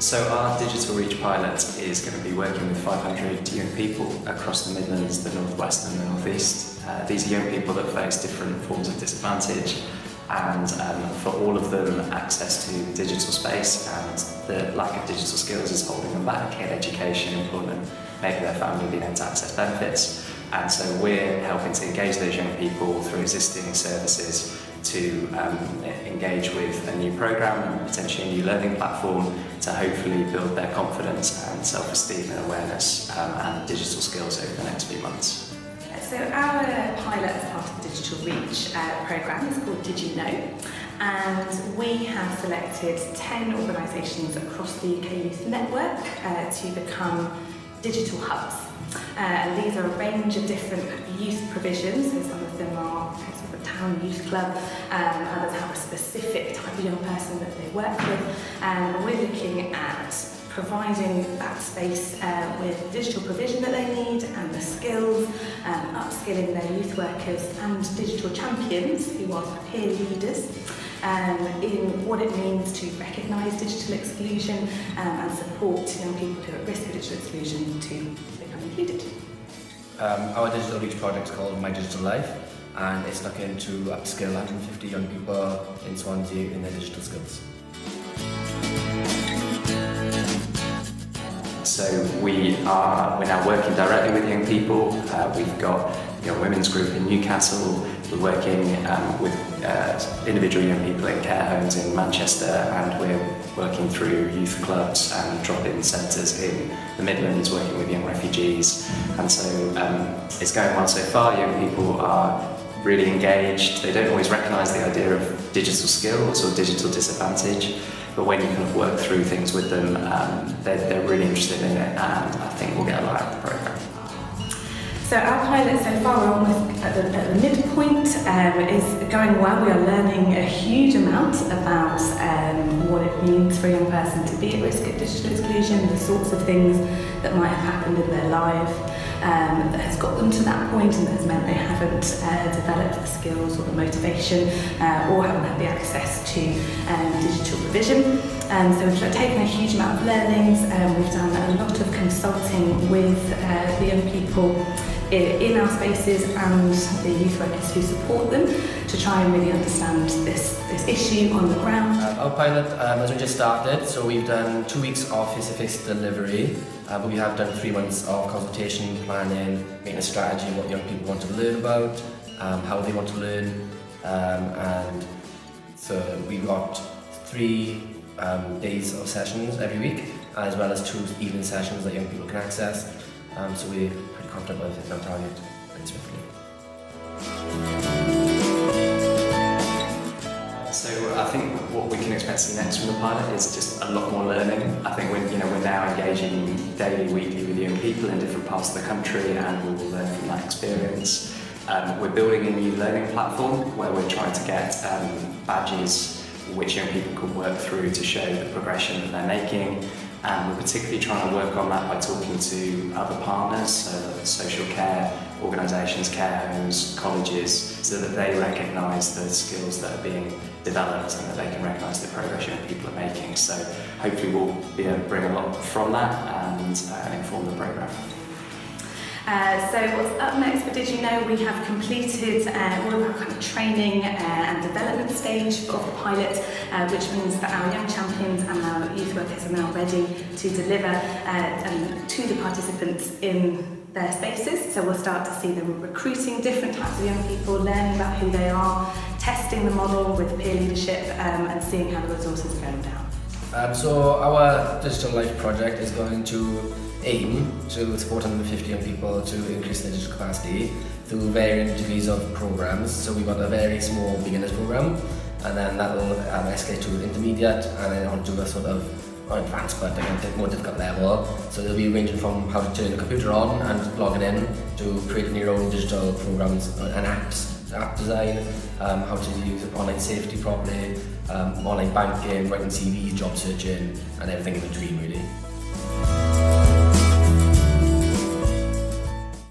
So our Digital Reach pilot is going to be working with 500 young people across the Midlands, the North West and the North East. These are young people that face different forms of disadvantage, and for all of them access to digital space and the lack of digital skills is holding them back in education, employment, maybe their family being able to access benefits. And so we're helping to engage those young people through existing services to engage with a new programme and potentially a new learning platform to hopefully build their confidence and self-esteem and awareness and digital skills over the next few months. So our pilot as part of the Digital Reach programme is called Did You Know? And we have selected 10 organisations across the UK Youth Network to become digital hubs. And these are a range of different youth provisions, so some of them are sort of a town youth club, others have a specific type of young person that they work with, and we're looking at providing that space with digital provision that they need and the skills, upskilling their youth workers and digital champions who are peer leaders in what it means to recognise digital exclusion and support young people who are at risk of digital exclusion to become included. Our Digital Reach project is called My Digital Life, and it's looking to upskill 150 young people in Swansea in their digital skills. So we're now working directly with young people. We've got a women's group in Newcastle. We're working with individual young people in care homes in Manchester, and we're working through youth clubs and drop-in centres in the Midlands, working with young refugees. And so it's going well so far. Young people are really engaged. They don't always recognise the idea of digital skills or digital disadvantage, but when you kind of work through things with them, they're really interested in it, and I think we'll get a lot out of the programme. So our pilot so far, we're almost at the midpoint, is going well. We are learning a huge amount about what it means for a young person to be at risk of digital exclusion, the sorts of things that might have happened in their life that has got them to that point and that has meant they haven't developed the skills or the motivation or haven't had the access to digital provision. So we've taken a huge amount of learnings, we've done a lot of consulting with the young people in our spaces and the youth workers who support them to try and really understand this issue on the ground. Our pilot has only just started, so we've done 2 weeks of face-to-face delivery, but we have done 3 months of consultation, planning, making a strategy, what young people want to learn about, how they want to learn, and so we've got 3 days of sessions every week, as well as 2 evening sessions that young people can access. So we're pretty confident with hitting our target pretty swiftly. So I think what we can expect to see next from the pilot is just a lot more learning. I think we're now engaging daily, weekly with young people in different parts of the country, and we will learn from that experience. We're building a new learning platform where we're trying to get badges which young people can work through to show the progression that they're making. And we're particularly trying to work on that by talking to other partners, so social care organisations, care homes, colleges, so that they recognise the skills that are being developed and that they can recognise the progress young people are making. So hopefully we'll be able to bring a lot from that and inform the programme. So what's up next for Did You Know? We have completed all of our kind of training and development stage of the pilot, which means that our young champions and our youth workers are now ready to deliver to the participants in their spaces. So we'll start to see them recruiting different types of young people, learning about who they are, testing the model with peer leadership and seeing how the resources are going down. So our Digital Life project is going to aim to support 150 young people to increase their digital capacity through varying degrees of programs. So we've got a very small beginners program, and then that will escalate to intermediate, and then onto a sort of advanced but again more difficult level. So they'll be ranging from how to turn the computer on and logging in to creating your own digital programs and apps, app design, how to use online safety properly, online banking, writing CVs, job searching, and everything in between really.